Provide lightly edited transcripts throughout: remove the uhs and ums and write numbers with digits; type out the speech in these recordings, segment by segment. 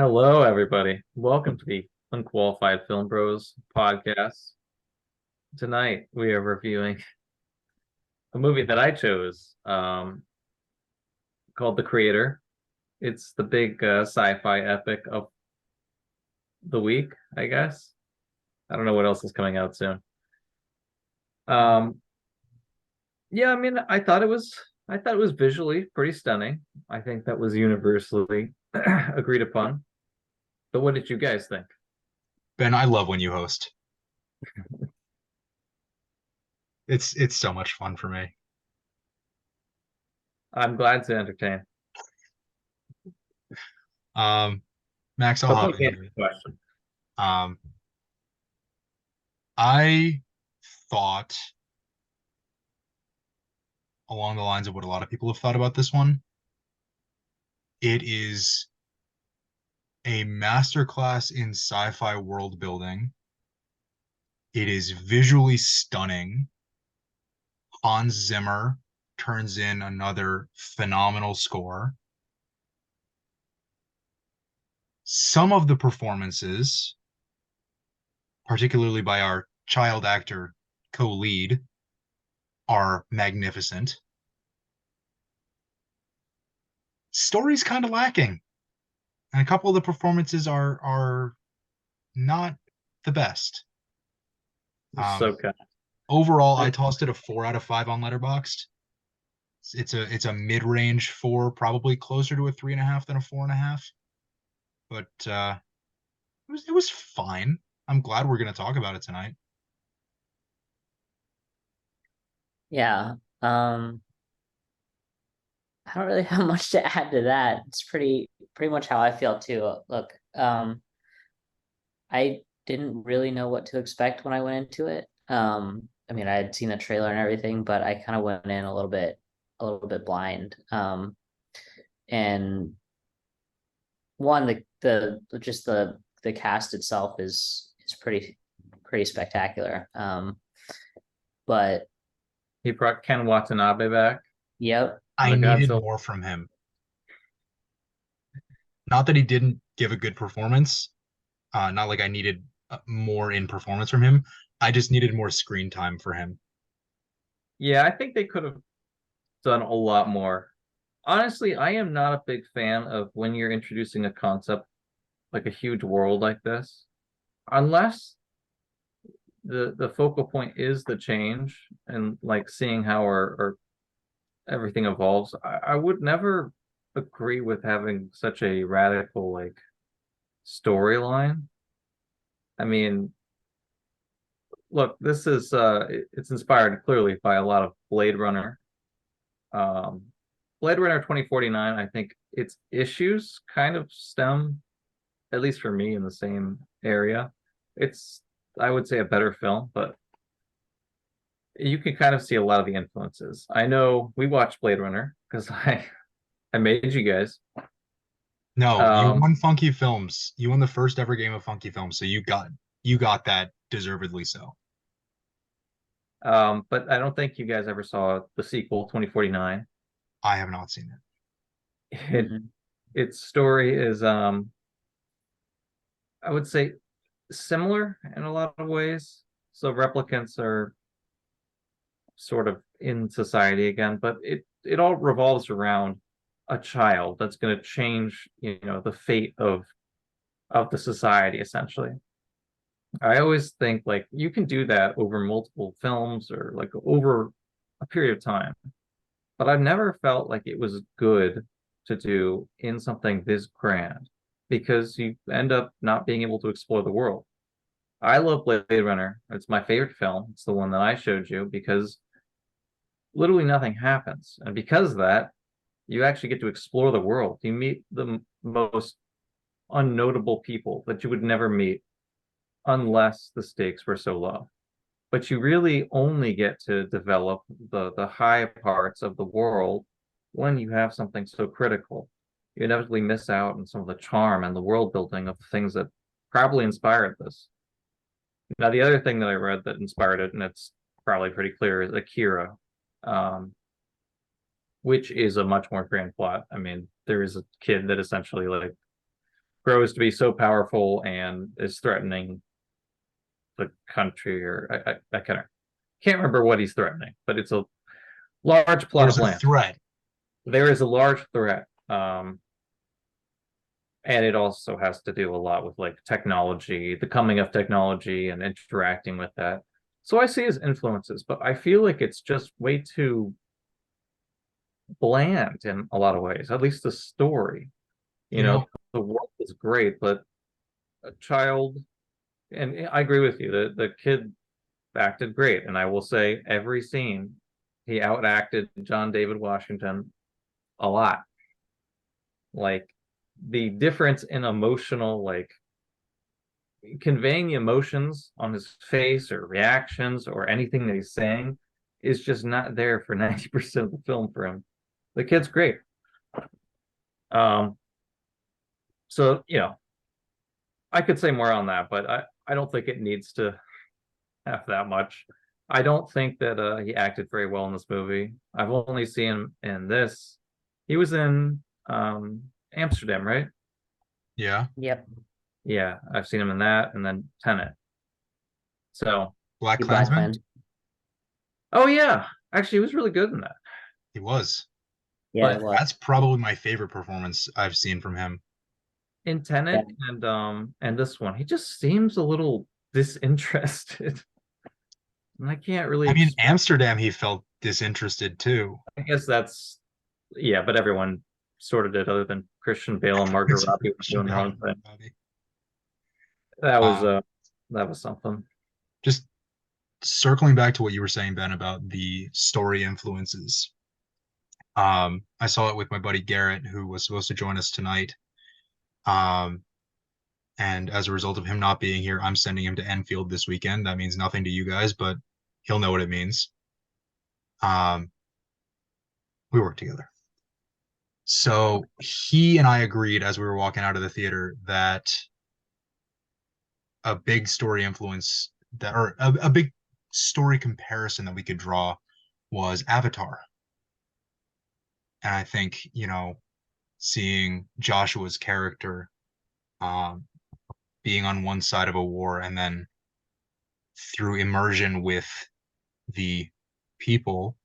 Hello, everybody. Welcome to the Unqualified Film Bros podcast. Tonight, we are reviewing a movie that I chose called The Creator. It's the big sci-fi epic of the week, I guess. I don't know what else is coming out soon. Um, yeah, I mean, I thought it was visually pretty stunning. I think that was universally agreed upon. But what did you guys think? Ben, I love when you host. It's so much fun for me. I'm glad to entertain. Um, Max, I'll But hop please into answer it. the question. Um, I thought along the lines of what a lot of people have thought about this one. It is a masterclass in sci-fi world building. It is visually stunning. Hans Zimmer turns in another phenomenal score. Some of the performances, particularly by our child actor co-lead, are magnificent. Story's kind of lacking, and a couple of the performances are not the best. You're Um, so kind. Overall, I tossed it a 4 out of 5 on Letterboxd. It's a mid-range four, probably closer to a 3.5 than a 4.5. But it was fine. I'm glad we're gonna talk about it tonight. Yeah. I don't really have much to add to that. It's pretty much how I feel too. Look, I didn't really know what to expect when I went into it. I mean, I had seen the trailer and everything, but I kind of went in a little bit blind. And one, the just the cast itself is pretty spectacular. But He brought Ken Watanabe back, yep. I the needed Godzilla. more from him. Not that he didn't give a good performance. Not like I needed more in performance from him. I just needed more screen time for him. Yeah, I think they could have done a lot more. Honestly, I am not a big fan of when you're introducing a concept like a huge world like this, unless the focal point is the change and like seeing how our everything evolves. I would never agree with having such a radical like storyline. I mean, look, this is it's inspired clearly by a lot of Blade Runner. Um, Blade Runner 2049, I think its issues kind of stem, at least for me, in the same area. It's, I would say, a better film, but you can kind of see a lot of the influences. I know we watched Blade Runner because I made you guys. No, you Um, won Funky Films. You won the first ever game of Funky Films, so you got that deservedly so. but I don't think you guys ever saw the sequel, 2049. I have not seen it. It its story is I would say similar in a lot of ways. So replicants are sort of in society again, but it all revolves around a child that's going to change, the fate of the society essentially. I always think like you can do that over multiple films or like over a period of time, but I've never felt like it was good to do in something this grand because you end up not being able to explore the world. I love Blade Runner. It's my favorite film. It's the one that I showed you because literally nothing happens. And because of that, you actually get to explore the world. You meet the most unnotable people that you would never meet unless the stakes were so low. But you really only get to develop the high parts of the world when you have something so critical. You inevitably miss out on some of the charm and the world building of things that probably inspired this. Now, the other thing that I read that inspired it, and it's probably pretty clear, is Akira, um, which is a much more grand plot. I mean, there is a kid that essentially like grows to be so powerful and is threatening the country, or I can't remember what he's threatening, but it's a large plot There's of a land. threat. There is a large threat. And it also has to do a lot with like technology, the coming of technology and interacting with that. So I see his influences, but I feel like it's just way too bland in a lot of ways, at least the story. You know, the world is great, but a child, and I agree with you, the kid acted great. And I will say every scene, he outacted John David Washington a lot. Like the difference in emotional, like conveying the emotions on his face or reactions or anything that he's saying is just not there for 90% of the film for him. The kid's great. Um, so I could say more on that, but I don't think it needs to have that much. I don't think that he acted very well in this movie. I've only seen him in this. He was in Amsterdam, right? Yeah. Yep. Yeah, I've seen him in that, and then Tenet. So, Black Black Klansman. Klansman. oh yeah, actually, he was really good in that. He was. Yeah, But it was. That's probably my favorite performance I've seen from him. in Tenet and this one, he just seems a little disinterested. And I can't really I mean, explain. Amsterdam, he felt disinterested too. I guess that's yeah, but everyone sort of did, other than Christian Bale and Margot Except for Robbie were Christian doing their Bale own and thing. Robbie. That was Um, that was something. just circling back to what you were saying, Ben, about the story influences. I saw it with my buddy Garrett, who was supposed to join us tonight. Um, and as a result of him not being here, I'm sending him to Enfield this weekend. That means nothing to you guys, but he'll know what it means. We work together. So he and I agreed as we were walking out of the theater that a big story influence that, or a big story comparison that we could draw was Avatar. And I think, seeing Joshua's character um, being on one side of a war and then through immersion with the people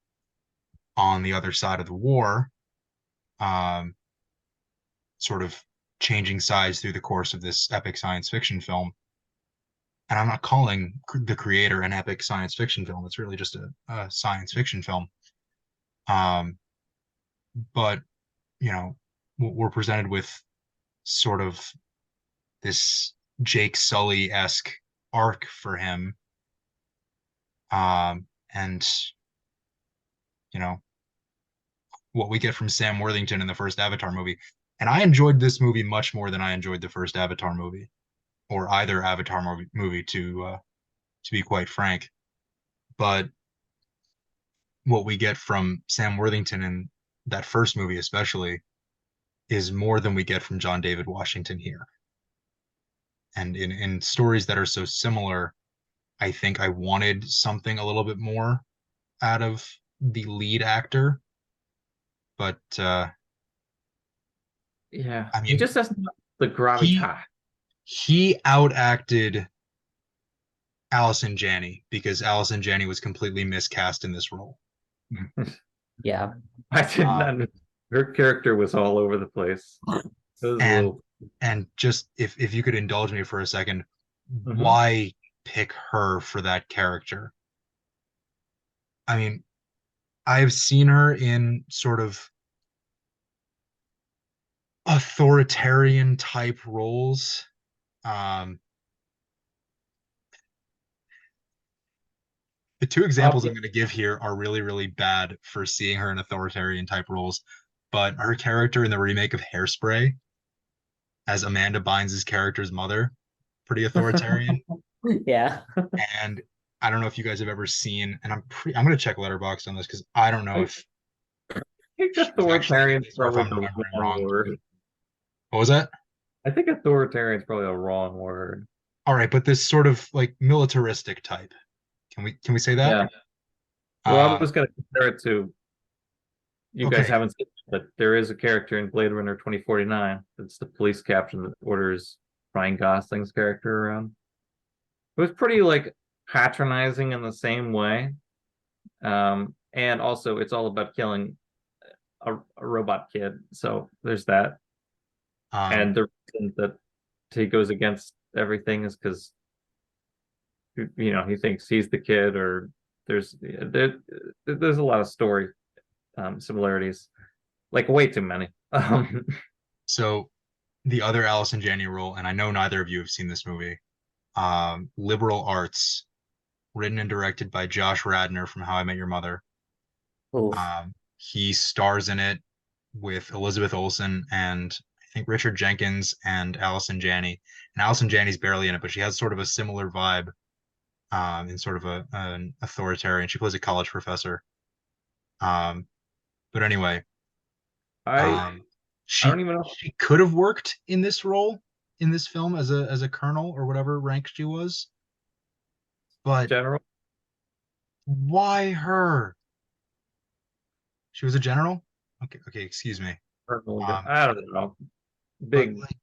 on the other side of the war, um, sort of changing sides through the course of this epic science fiction film. And I'm not calling the creator an epic science fiction film. It's really just a science fiction film. Um, but, we're presented with sort of this Jake Sully-esque arc for him. And, you know, what we get from Sam Worthington in the first Avatar movie. And I enjoyed this movie much more than I enjoyed the first Avatar movie, or either Avatar movie to be quite frank. But what we get from Sam Worthington in that first movie, especially, is more than we get from John David Washington here. And in stories that are so similar, I think I wanted something a little bit more out of the lead actor. But Yeah, I he mean, just doesn't have the he gravitas. he outacted Allison Janney because Allison Janney was completely miscast in this role. Yeah. I didn't Uh, under her character was all over the place. It was a and little. and just if you could indulge me for a second, Mhm. why pick her for that character? I mean, I've seen her in sort of authoritarian type roles. Um, the two examples I'm going to give here are really, really bad for seeing her in authoritarian type roles. But her character in the remake of Hairspray as Amanda Bynes' character's mother, pretty authoritarian. Yeah. And I don't know if you guys have ever seen, and I'm going to check Letterboxd on this because I don't know I if think she was actually in authoritarian is this or if probably I'm the remembering wrong wrong. word. What was that? I think authoritarian is probably a wrong word. All right, but this sort of like militaristic type. Can we say that? Yeah. Well, I Um, was going to compare it to you guys Okay. haven't seen it, but there is a character in Blade Runner 2049. It's the police captain that orders Ryan Gosling's character around. It was pretty like patronizing in the same way. And also it's all about killing a robot kid. So there's that. Um, And the reason that he goes against everything is because he thinks he's the kid, or there's a lot of story similarities, like way too many. so the other Allison Janney role, and I know neither of you have seen this movie, Liberal Arts, written and directed by Josh Radnor from How I Met Your Mother. Oof. He stars in it with Elizabeth Olsen and I think Richard Jenkins and Allison Janney. And Allison Janney's barely in it, but she has sort of a similar vibe, in sort of an authoritarian. She plays a college professor. Um, but anyway, I um, I don't she even know. she could have worked in this role in this film as a colonel or whatever rank she was, but General. why her? She was a general. Okay, excuse me. Um, I don't know. but Big like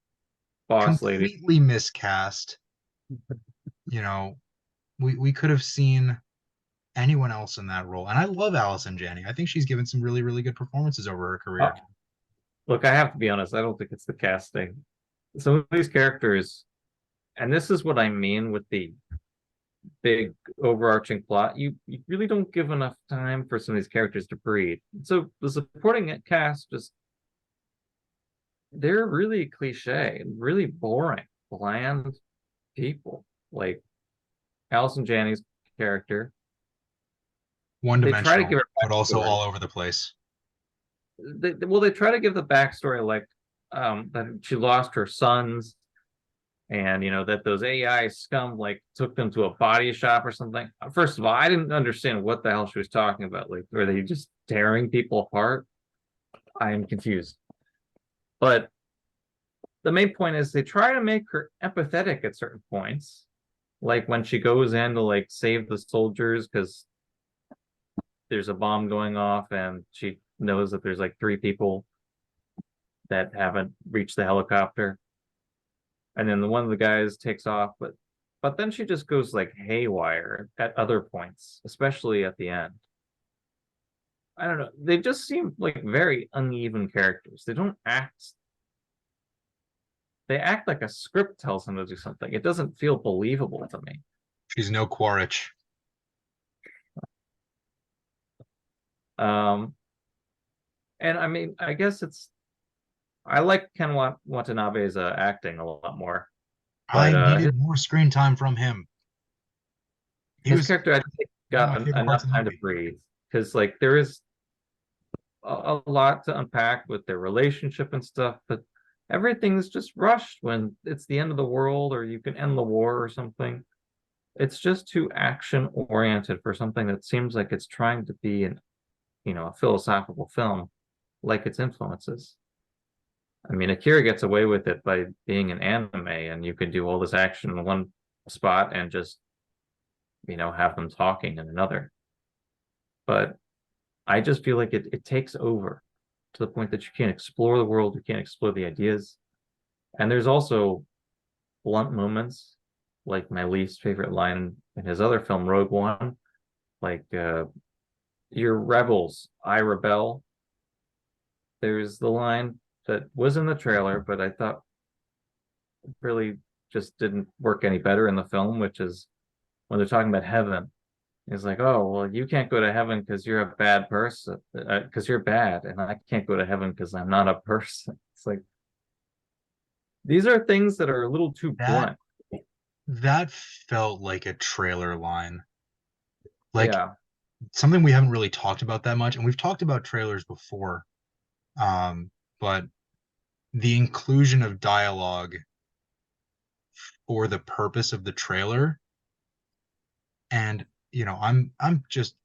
boss lady. completely miscast. You know, we could have seen anyone else in that role. And I love Allison Janney. I think she's given some really, really good performances over her Uh, career. Look, I have to be honest. I don't think it's the casting. Some of these characters, and this is what I mean with the big overarching plot. You really don't give enough time for some of these characters to breathe. So the supporting cast just they're really cliche, really boring, bland people. Like Allison Janney's character, One they try to dimensional, give her but also backstory. all over the place. They try to give the backstory like that she lost her sons, and that those AI scum like took them to a body shop or something. First of all, I didn't understand what the hell she was talking about. Like, were they just tearing people apart? I am confused. But the main point is they try to make her empathetic at certain points, like when she goes in to like save the soldiers because there's a bomb going off, and she knows that there's like three people that haven't reached the helicopter, and then one of the guys takes off, but then she just goes like haywire at other points, especially at the end. I don't know, they just seem like very uneven characters. They act like a script tells them to do something. It doesn't feel believable to me. She's no Quaritch. um and I mean, I guess I like Ken Watanabe's acting a lot more, but I needed more screen time from him. He his was character I think one of got my favorite parts enough of the time to movie. breathe, because like there is a lot to unpack with their relationship and stuff, but everything's just rushed when it's the end of the world or you can end the war or something. It's just too action oriented for something that seems like it's trying to be a philosophical film, like its influences. I mean, Akira gets away with it by being an anime, and you can do all this action in one spot and just have them talking in another. But I just feel like it takes over to the point that you can't explore the world, you can't explore the ideas. And there's also blunt moments, like my least favorite line in his other film, Rogue One, like "You're rebels, I rebel." There's the line that was in the trailer, but I thought really just didn't work any better in the film, which is when they're talking about heaven. It's like, oh, well, you can't go to heaven because you're a bad person, because you're bad, and I can't go to heaven because I'm not a person. It's like these are things that are a little too That blunt. that felt like a trailer line. Like Yeah, something we haven't really talked about that much, and we've talked about trailers before. But the inclusion of dialogue for the purpose of the trailer, and I'm just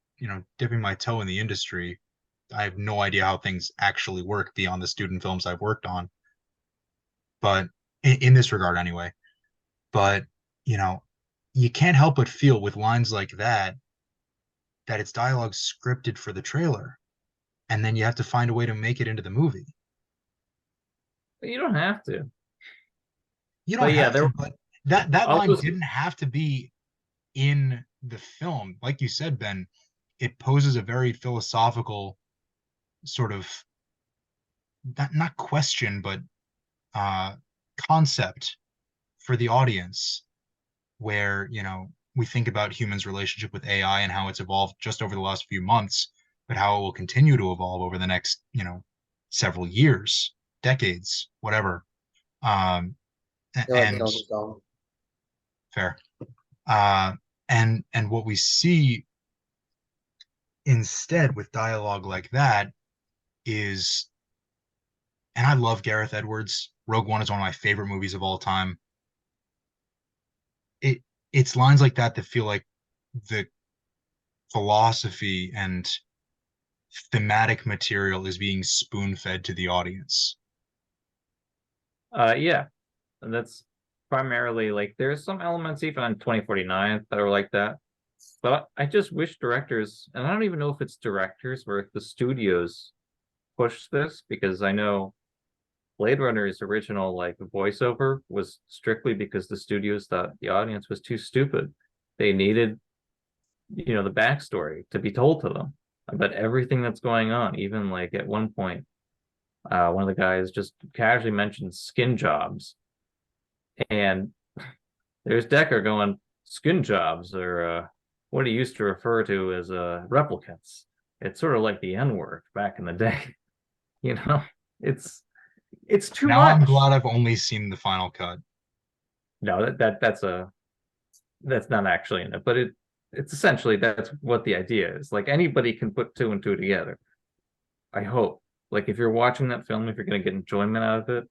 dipping my toe in the industry. I have no idea how things actually work beyond the student films I've worked on, but in this regard anyway. But you know you can't help but feel with lines like that it's dialogue scripted for the trailer. and then you have to find a way to make it into the movie. But you don't have to. You don't But yeah, have there to, but that I'll line just didn't have to be in the film. Like you said, Ben, it poses a very philosophical sort of not question, but uh, concept for the audience, where we think about humans' relationship with AI and how it's evolved just over the last few months, but how it will continue to evolve over the next several years, decades, whatever. Um, Feel like and killed his own. fair. And what we see instead with dialogue like that is, and I love Gareth Edwards. Rogue One is one of my favorite movies of all time. It's lines like that that feel like the philosophy and thematic material is being spoon-fed to the audience. yeah. And that's primarily like there's some elements even on 2049 that are like that. But I just wish directors, and I don't even know if it's directors or if the studios push this, because I know Blade Runner's original like voiceover was strictly because the studios thought the audience was too stupid. They needed, the backstory to be told to them about everything that's going on. Even like at one point, one of the guys just casually mentioned skin jobs, and there's Decker going, skin jobs are what he used to refer to as replicants. It's sort of like the N-word back in the day. You know, it's it's too Now I'm much. glad I've only seen the final cut. No, that's not actually in it, but it's essentially that's what the idea is. Like anybody can put two and two together. I hope. Like if you're watching that film, if you're gonna get enjoyment out of it,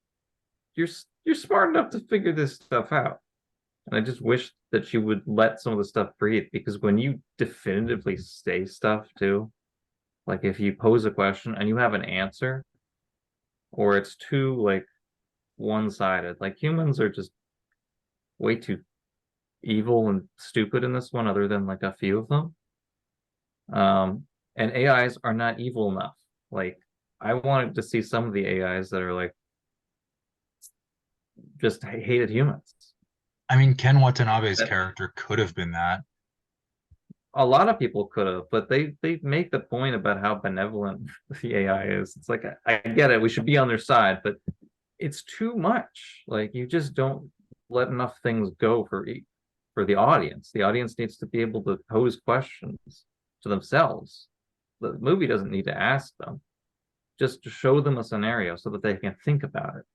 you're you're smart enough to figure this stuff out. And I just wish that you would let some of the stuff breathe, because when you definitively say stuff too, like if you pose a question and you have an answer, or it's too like one-sided, like humans are just way too evil and stupid in this one, other than like a few of them. And AIs are not evil enough. Like I wanted to see some of the AIs that are like just hated humans. I mean, Ken Watanabe's That character could have been that. a lot of people could have, but they make the point about how benevolent the AI is. It's like I get it, we should be on their side, but it's too much. Like you just don't let enough things go for the audience. The audience needs to be able to pose questions to themselves. The movie doesn't need to ask them, just to show them a scenario so that they can think about it.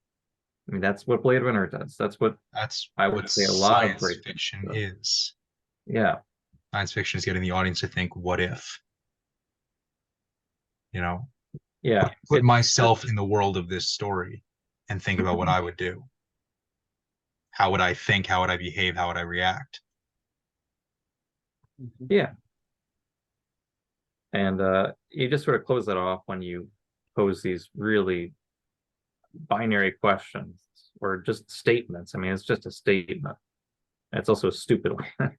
I mean, that's what Blade Runner does. That's what That's I what would say a lot of science great things fiction do. is. Yeah, Science fiction is getting the audience to think, what if? You know, yeah. put myself in the world of this story and think about what I would do. How would I think? How would I behave? How would I react? Yeah. And you just sort of close that off when you pose these really binary questions or just statements. I mean, it's just a statement. It's also a stupid one.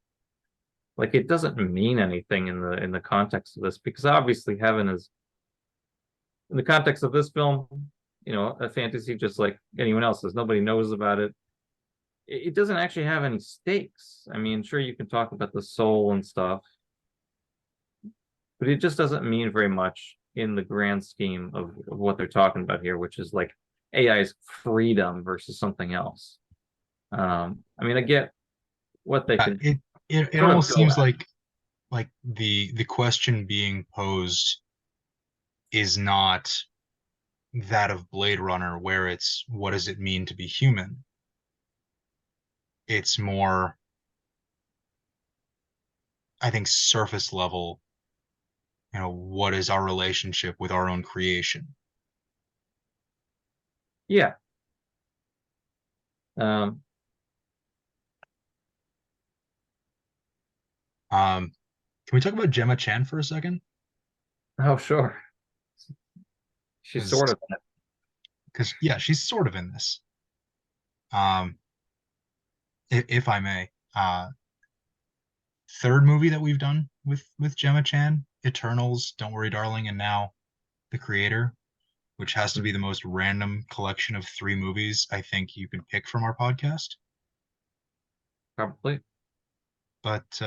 Like it doesn't mean anything in the context of this, because obviously heaven is, in the context of this film, a fantasy just like anyone else's. Nobody knows about it. It doesn't actually have any stakes. I mean, sure, you can talk about the soul and stuff, but it just doesn't mean very much in the grand scheme of what they're talking about here, which is like AI's freedom versus something else. I mean, I get what they could It sort of almost go seems at. like the question being posed is not that of Blade Runner, where it's what does it mean to be human? It's more, I think, surface level, what is our relationship with our own creation? Yeah. Um, Can we talk about Gemma Chan for a second? oh, sure. She's Because sort of yeah, she's sort of in this. Um, if I may, third movie that we've done with Gemma Chan, Eternals, Don't Worry, Darling, and now the creator, which has to be the most random collection of 3 movies I think you can pick from our podcast. Probably. But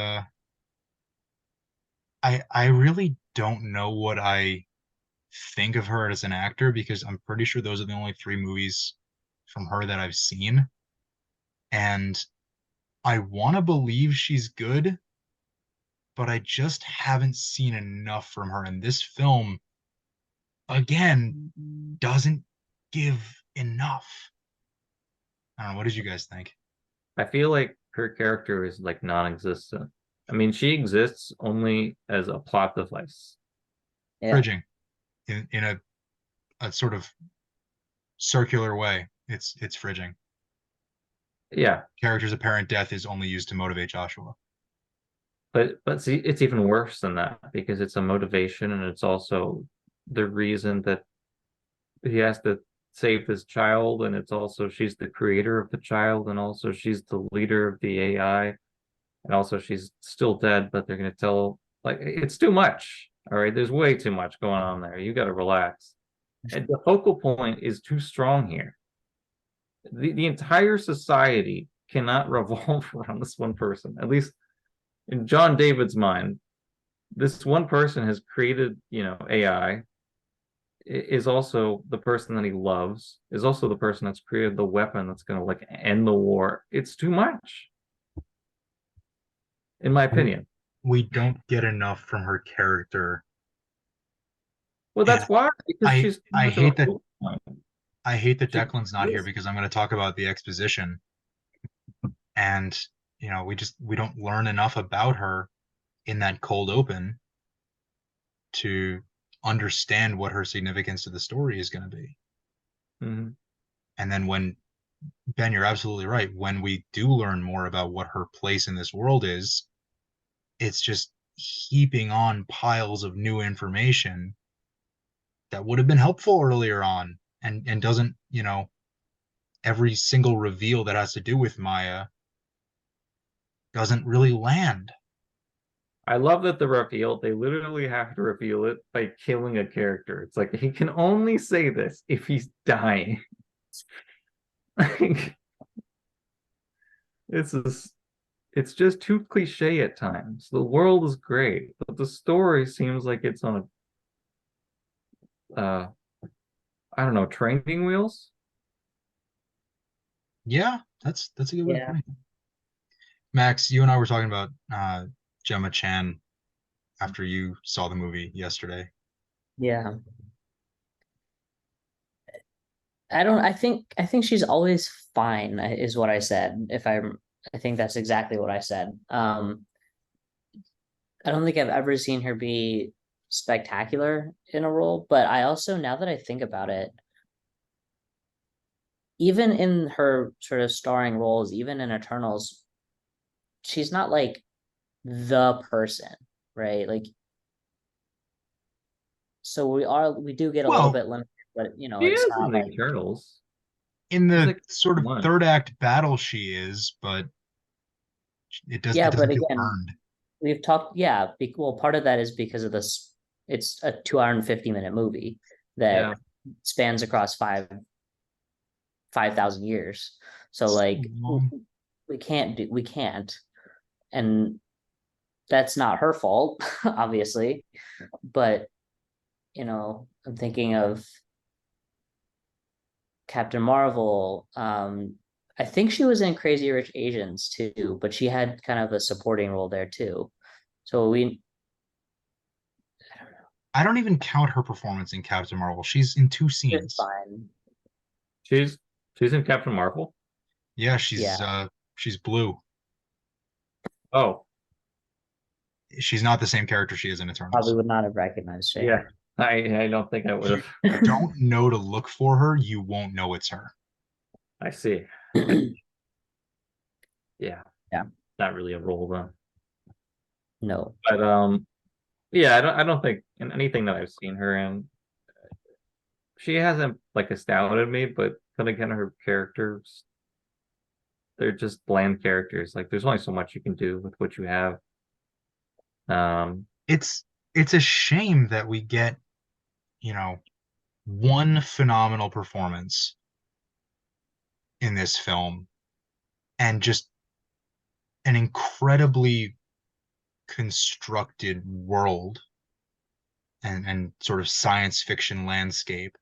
I really don't know what I think of her as an actor, because I'm pretty sure those are the only 3 movies from her that I've seen. And I want to believe she's good, but I just haven't seen enough from her. And this film, again, doesn't give enough. I don't know. What did you guys think? I feel like her character is like non-existent. I mean, she exists only as a plot device. Yeah. Bridging in a sort of circular way. It's fridging. Yeah, Character's apparent death is only used to motivate Joshua. but see, it's even worse than that because it's a motivation and it's also the reason that he has to save this child, and it's also she's the creator of the child, and also she's the leader of the AI, and also she's still dead, but they're gonna tell like it's too much. All right, there's way too much going on there. You got to relax. And the focal point is too strong here. The entire society cannot revolve around this one person. At least in John David's mind, this one person has created, AI, is also the person that he loves, is also the person that's created the weapon that's going to like end the war. It's too much, in my opinion. We don't get enough from her character. Well, And that's why, because I she's too I much of a hate that focal point. I hate that She Declan's not here is. because I'm going to talk about the exposition. And we don't learn enough about her in that cold open to understand what her significance to the story is going to be. Mhm. And then when Ben, you're absolutely right. When we do learn more about what her place in this world is, it's just heaping on piles of new information that would have been helpful earlier on, and doesn't, every single reveal that has to do with Maya doesn't really land. I love that the reveal, they literally have to reveal it by killing a character. It's like he can only say this if he's dying. Like, it's just, it's just too cliche at times. The world is great, but the story seems like it's on I don't know, training wheels. Yeah, that's a good way of Yeah. putting it. Max, you and I were talking about Gemma Chan after you saw the movie yesterday. Yeah. I think she's always fine, is what I said. I think that's exactly what I said. I don't think I've ever seen her be spectacular in a role, but I also, now that I think about it, even in her sort of starring roles, even in Eternals, she's not like the person, right? Like, so we do get a little Well, bit limited, but She it's is in not the like, Eternals. in She's the like sort of one. third act battle she is, but yeah, it but doesn't feel again, earned. we've talked, yeah, well, part of that is because of this, it's a 2 hour and 50-minute movie that Yeah. spans across 5,000 years. So So like long. we can't, and that's not her fault, obviously. But I'm thinking of Captain Marvel. I think she was in Crazy Rich Asians too, but she had kind of a supporting role there too. So I don't even count her performance in Captain Marvel. She's in 2 it's scenes. fine. She's she's in Captain Marvel. Yeah, Yeah, she's blue. Oh, She's not the same character she is in probably Eternals. would not have recognized her. yeah. I don't think I would If have. you don't know to look for her, you won't know it's her. I see. Yeah, Yeah, not really a role though. no. But yeah, I don't think in anything that I've seen her in, she hasn't like astounded me, but then again, her characters, they're just bland characters. Like there's only so much you can do with what you have. Um, It's a shame that we get, you know, one phenomenal performance in this film and just an incredibly constructed world and sort of science fiction landscape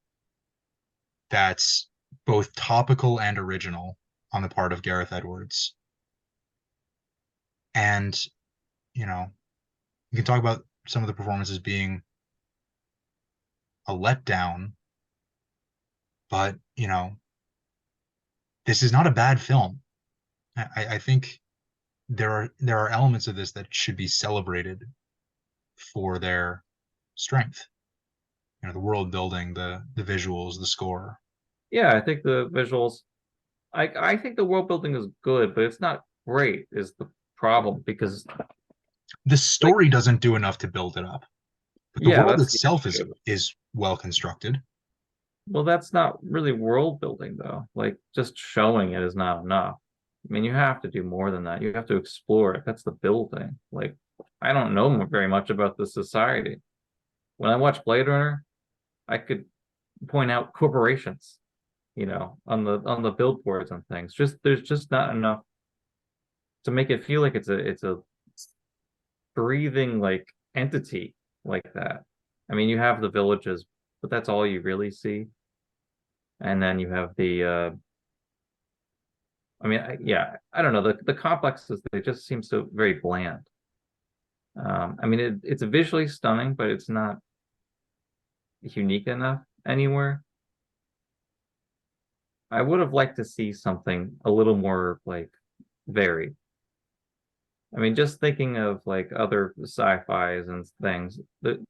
that's both topical and original on the part of Gareth Edwards. And, you know, you can talk about some of the performances being a letdown, but, you know, this is not a bad film. I think there are elements of this that should be celebrated for their strength. You know, the world building, the visuals, the score. Yeah, I think the visuals. I think the world building is good, but it's not great. Is the problem because The like story doesn't do enough to build it up, but the yeah, world that's the itself is issue. is well constructed. Well, that's not really world building though. Like just showing it is not enough. I mean, you have to do more than that. You have to explore it. That's the building. Like I don't know very much about the society. When I watch Blade Runner, I could point out corporations, on the billboards and things. Just there's just not enough to make it feel like it's a breathing like entity like that. I mean, you have the villages, but that's all you really see. And then you have the I mean, yeah, I don't know. The complexes, they just seem so very bland. I mean, it's visually stunning, but it's not unique enough anywhere. I would have liked to see something a little more like varied. I mean, just thinking of like other sci-fis and things,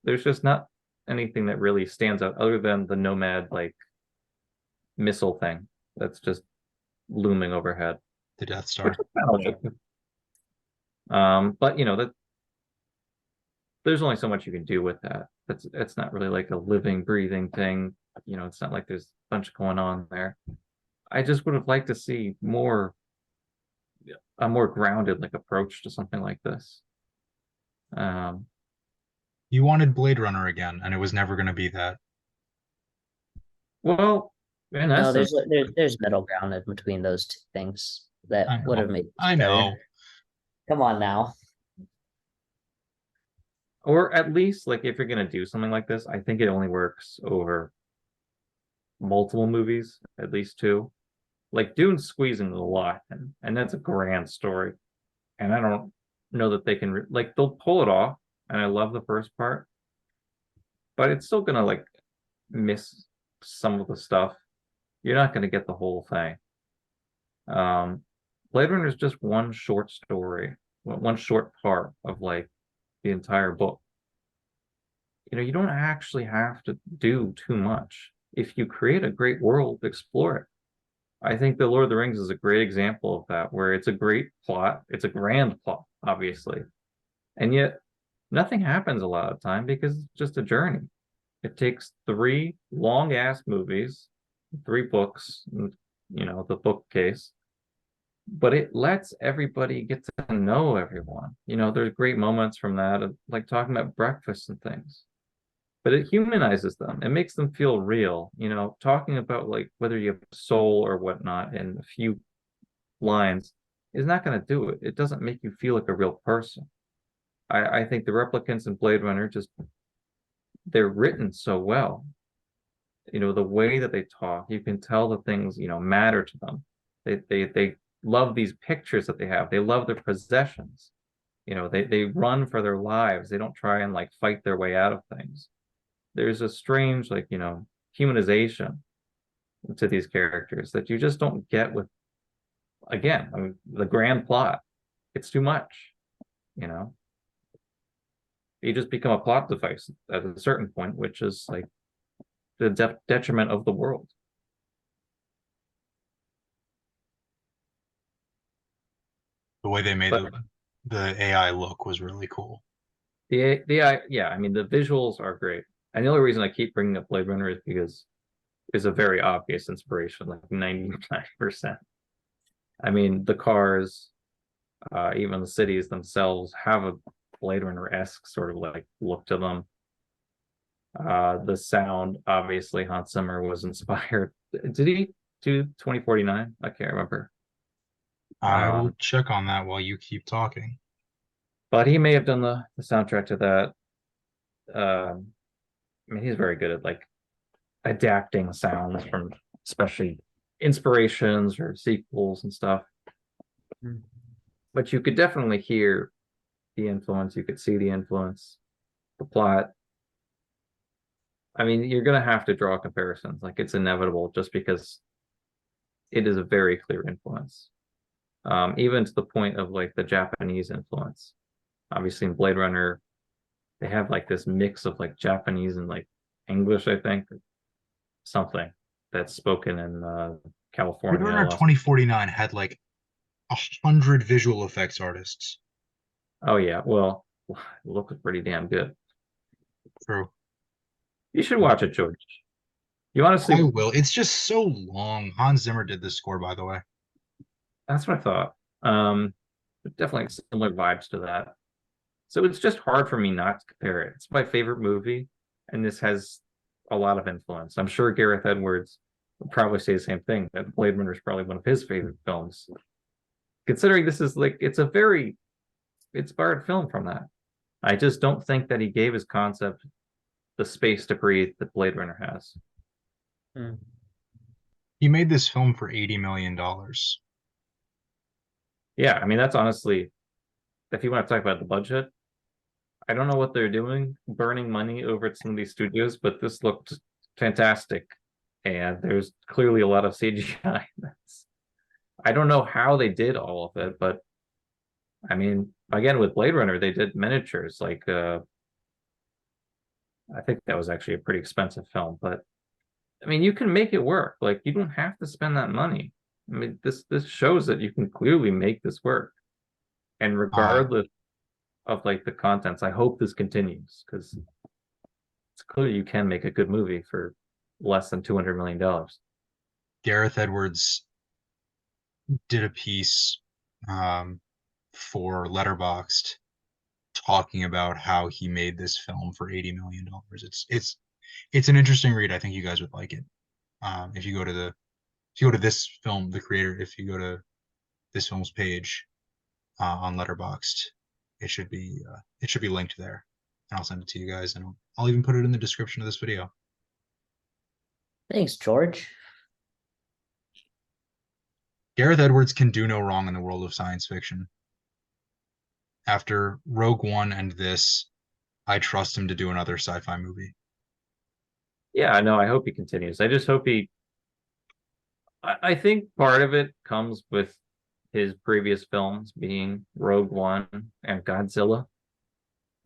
there's just not anything that really stands out other than the Nomad like missile thing that's just looming overhead, The Death which Star. is kind of like. But that there's only so much you can do with that. It's not really like a living, breathing thing. It's not like there's a bunch going on there. I just would have liked to see a more grounded like approach to something like this. Um, You wanted Blade Runner again, and it was never going to be that. well, in No, essence, there's middle ground in between those two things I that would know. have made this I better. know. Come on now. or at least like if you're gonna do something like this, I think it only works over multiple movies, at least two. Like Dune's squeezing a lot, and that's a grand story. And I don't know that they can like they'll pull it off. And I love the first part, but it's still gonna like miss some of the stuff. You're not gonna get the whole thing. Um, Blade Runner is just one short story, one short part of like the entire book. You don't actually have to do too much. If you create a great world, explore it. I think The Lord of the Rings is a great example of that, where it's a great plot, it's a grand plot, obviously, and yet nothing happens a lot of time because it's just a journey. It takes three long ass movies, three books, the bookcase, but it lets everybody get to know everyone. There's great moments from that, like talking about breakfast and things, but it humanizes them. It makes them feel real. Talking about like whether you have a soul or whatnot in a few lines is not going to do it. It doesn't make you feel like a real person. I think the replicants in Blade Runner just they're written so well. The way that they talk, you can tell the things matter to them. They love these pictures that they have. They love their possessions. They run for their lives. They don't try and like fight their way out of things. There's a strange like humanization to these characters that you just don't get with, again, I mean, the grand plot. It's too much. you know you just become a plot device at a certain point, which is like the detriment of the world. The way they made But the AI look was really cool. yeah, I mean the visuals are great, and the only reason I keep bringing up Blade Runner is because it's a very obvious inspiration, like 99%. I mean the cars, even the cities themselves have a Blade Runner-esque sort of like look to them. The sound, obviously, Hans Zimmer was inspired. Did he do 2049? I can't remember. I will Um, check on that while you keep talking. but he may have done the soundtrack to that. I mean, he's very good at like adapting sounds from especially inspirations or sequels and stuff. But you could definitely hear the influence. You could see the influence, the plot. I mean, you're gonna have to draw comparisons. Like it's inevitable, just because it is a very clear influence. Even to the point of like the Japanese influence. Obviously, in Blade Runner, they have like this mix of like Japanese and like English, I think, or something that's spoken in Blade California, Runner Los. 2049 had like 100 visual effects artists. Oh yeah, well, it looked pretty damn good. True. You should watch it, George. You I honestly, will. It's just so long. Hans Zimmer did this score, by the way. that's what I thought. But definitely similar vibes to that. So it's just hard for me not to compare it. It's my favorite movie, and this has a lot of influence. I'm sure Gareth Edwards would probably say the same thing, that Blade Runner is probably one of his favorite films. Considering this is like it's a very inspired film from that. I just don't think that he gave his concept the space to breathe that Blade Runner has. Hmm. He made this film for $80 million. dollars. Yeah, I mean that's honestly, if you want to talk about the budget, I don't know what they're doing, burning money over at some of these studios, but this looked fantastic. And there's clearly a lot of CGI. I don't know how they did all of it, but I mean, again, with Blade Runner, they did miniatures. Like, I think that was actually a pretty expensive film, but I mean, you can make it work. Like, you don't have to spend that money. I mean, this shows that you can clearly make this work. And Uh, regardless of like the contents, I hope this continues because it's clear you can make a good movie for less than $200 million. Gareth Edwards did a piece um, for Letterboxd talking about how he made this film for $80 million. dollars. It's an interesting read. I think you guys would like it. If you go to this film, the creator, if you go to this film's page on Letterboxd, it should be linked there, and I'll send it to you guys, and I'll even put it in the description of this video. Thanks, George. Gareth Edwards can do no wrong in the world of science fiction. After Rogue One and this, I trust him to do another sci-fi movie. Yeah, I know. I hope he continues. I just hope he. I think part of it comes with his previous films being Rogue One and Godzilla.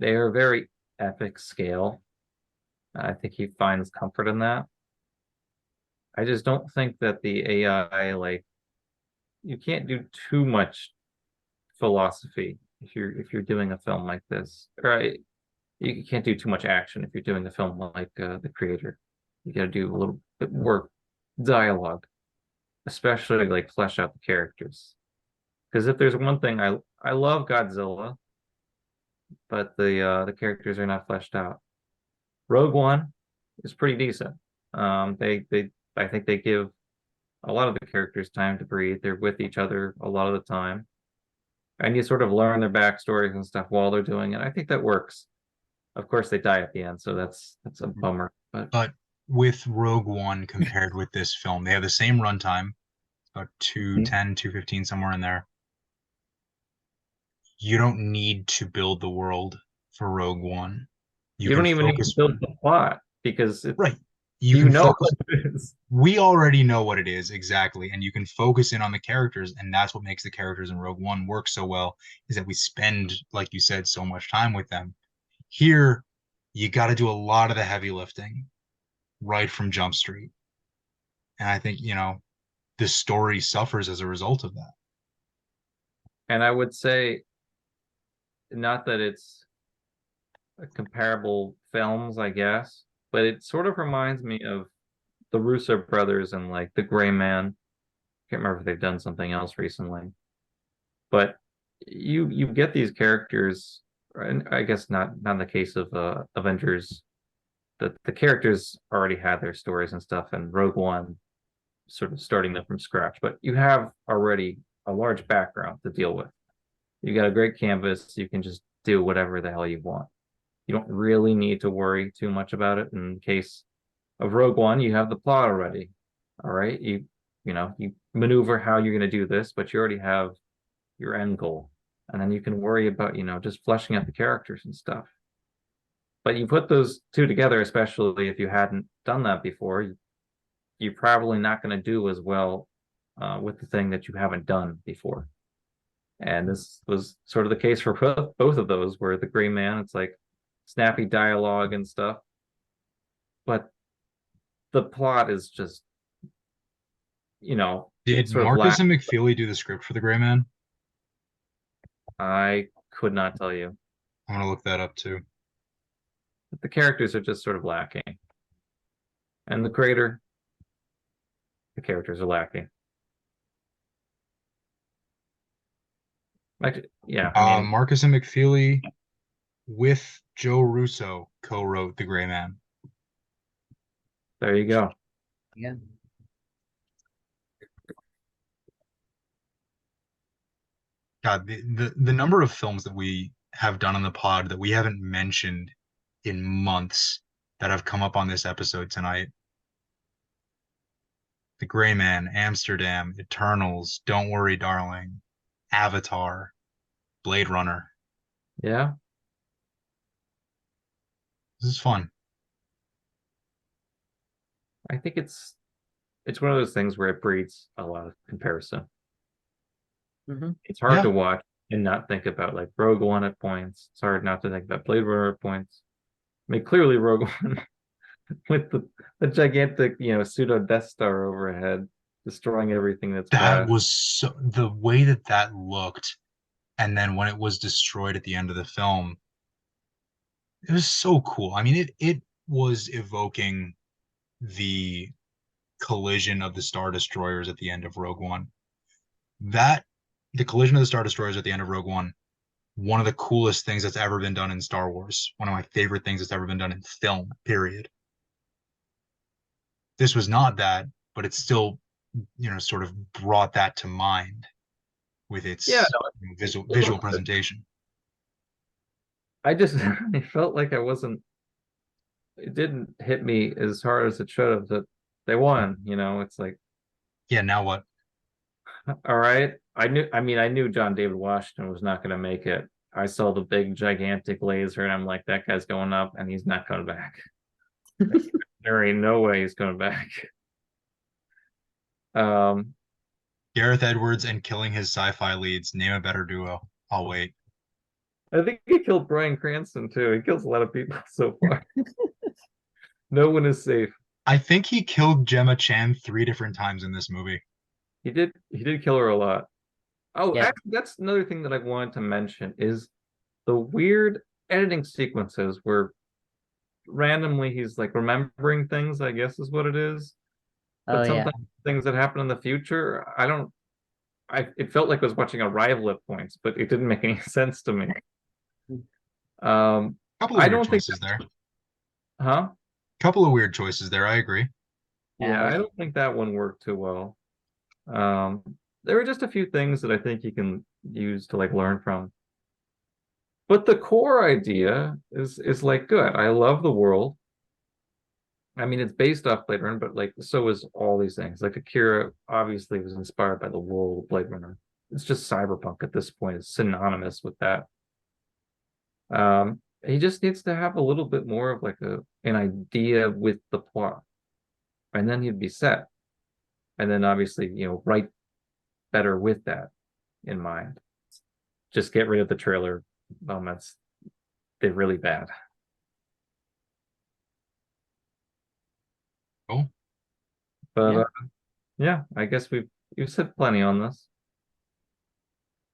They are very epic scale. I think he finds comfort in that. I just don't think that the AI, like, you can't do too much philosophy if you're doing a film like this. You can't do too much action if you're doing a film like The Creator. You got to do a little bit more dialogue, especially like flesh out the characters. Because if there's one thing I love Godzilla, but the characters are not fleshed out. Rogue One is pretty decent. They I think they give a lot of the characters time to breathe. They're with each other a lot of the time, and you sort of learn their backstories and stuff while they're doing it. I think that works. Of course, they die at the end, so that's a bummer. But But with Rogue One compared with this film, they have the same runtime, about 210, 215, somewhere in there. You don't need to build the world for Rogue One. You you can don't even need to focus. build the plot because Right. You you can know focus. what it is. We already know what it is exactly, and you can focus in on the characters, and that's what makes the characters in Rogue One work so well, is that we spend, like you said, so much time with them. Here, you got to do a lot of the heavy lifting right from Jump Street. And I think, the story suffers as a result of that. And I would say not that it's comparable films, I guess, but it sort of reminds me of the Russo brothers and like The Gray Man. Can't remember if they've done something else recently, but you get these characters, and I guess not in the case of Avengers the characters already had their stories and stuff, and Rogue One sort of starting them from scratch. But you have already a large background to deal with. You got a great canvas. You can just do whatever the hell you want. You don't really need to worry too much about it. In case of Rogue One, you have the plot already. All right, you maneuver how you're going to do this, but you already have your end goal, and then you can worry about just fleshing out the characters and stuff. But you put those two together, especially if you hadn't done that before, you're probably not going to do as well with the thing that you haven't done before. And this was sort of the case for both of those, where the Gray Man, it's like snappy dialogue and stuff, but the plot is just, Did sort of Marcus and McFeely do the script for the Gray Man? I could not tell you. I'm gonna look that up too. But the characters are just sort of lacking. And the creator, the characters are lacking. Actually, yeah, I mean, Marcus and McFeely with Joe Russo co-wrote The Gray Man. there you go. Yeah. God, the number of films that we have done on the pod that we haven't mentioned in months that have come up on this episode tonight. The Gray Man, Amsterdam, Eternals, Don't Worry, Darling, Avatar, Blade Runner. Yeah, This is fun. I think it's one of those things where it breeds a lot of comparison. Mm-hmm. It's hard Yeah. to watch and not think about like Rogue One at points. It's hard not to think about Blade Runner at points. I mean, clearly Rogue One with the gigantic, pseudo Death Star overhead, destroying everything that's That bad. was so, the way that looked, and then when it was destroyed at the end of the film, it was so cool. I mean, it was evoking the collision of the Star Destroyers at the end of Rogue One. The collision of the Star Destroyers at the end of Rogue One, one of the coolest things that's ever been done in Star Wars. One of my favorite things that's ever been done in film, period. This was not that, but it still, sort of brought that to mind with its Yeah, visual presentation. I just I felt like it didn't hit me as hard as it should have that they won. It's like, Yeah, now what? all right. I knew John David Washington was not going to make it. I saw the big gigantic laser and I'm like, that guy's going up and he's not coming back. There ain't no way he's coming back. Gareth Edwards and killing his sci-fi leads. Name a better duo. I'll wait. I think he killed Bryan Cranston too. He kills a lot of people so far. No one is safe. I think he killed Gemma Chan 3 different times in this movie. He did kill her a lot. Oh, Yeah. actually, that's another thing that I wanted to mention is the weird editing sequences where randomly he's like remembering things, I guess is what it is. But Oh yeah. sometimes things that happen in the future, it felt like I was watching Arrival at points, but it didn't make any sense to me. Couple of I weird don't think choices there. Huh? Couple of weird choices there. I agree. Yeah, I don't think that one worked too well. There were just a few things that I think you can use to like learn from. But the core idea is like good. I love the world. I mean, it's based off Blade Runner, but like so is all these things. Like Akira obviously was inspired by the world of Blade Runner. It's just cyberpunk at this point. It's synonymous with that. He just needs to have a little bit more of like an idea with the plot, and then he'd be set. And then obviously, write better with that in mind. Just get rid of the trailer moments. They're really bad. Cool. But yeah, I guess you've said plenty on this.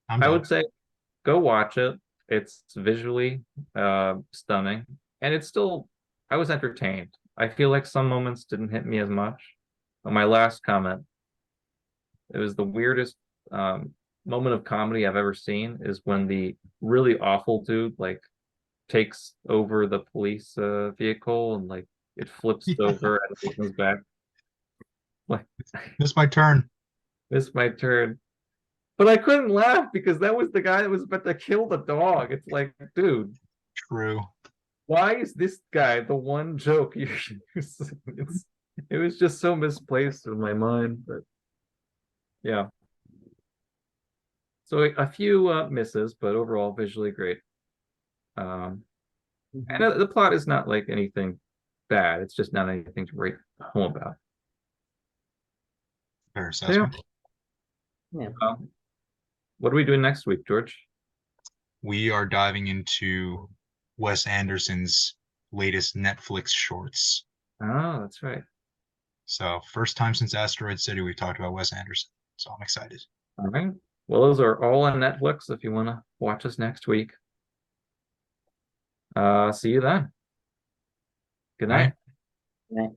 I'm I done. would say go watch it. It's visually stunning, and it's still I was entertained. I feel like some moments didn't hit me as much. On my last comment, it was the weirdest moment of comedy I've ever seen is when the really awful dude like takes over the police vehicle and like it flips Yeah. over and it comes back. Like, Missed my turn. missed my turn. But I couldn't laugh because that was the guy that was about to kill the dog. It's like, dude, True. why is this guy the one joke you're using? It was just so misplaced in my mind, but yeah. So a few misses, but overall visually great. And the plot is not like anything bad. It's just not anything to write home about. Fair So, yeah. assessment. Yeah. What are we doing next week, George? We are diving into Wes Anderson's latest Netflix shorts. Oh, that's right. So first time since Asteroid City we've talked about Wes Anderson. So I'm excited. All right. Well, those are all on Netflix if you want to watch us next week. See you then. Good All right. night. Right.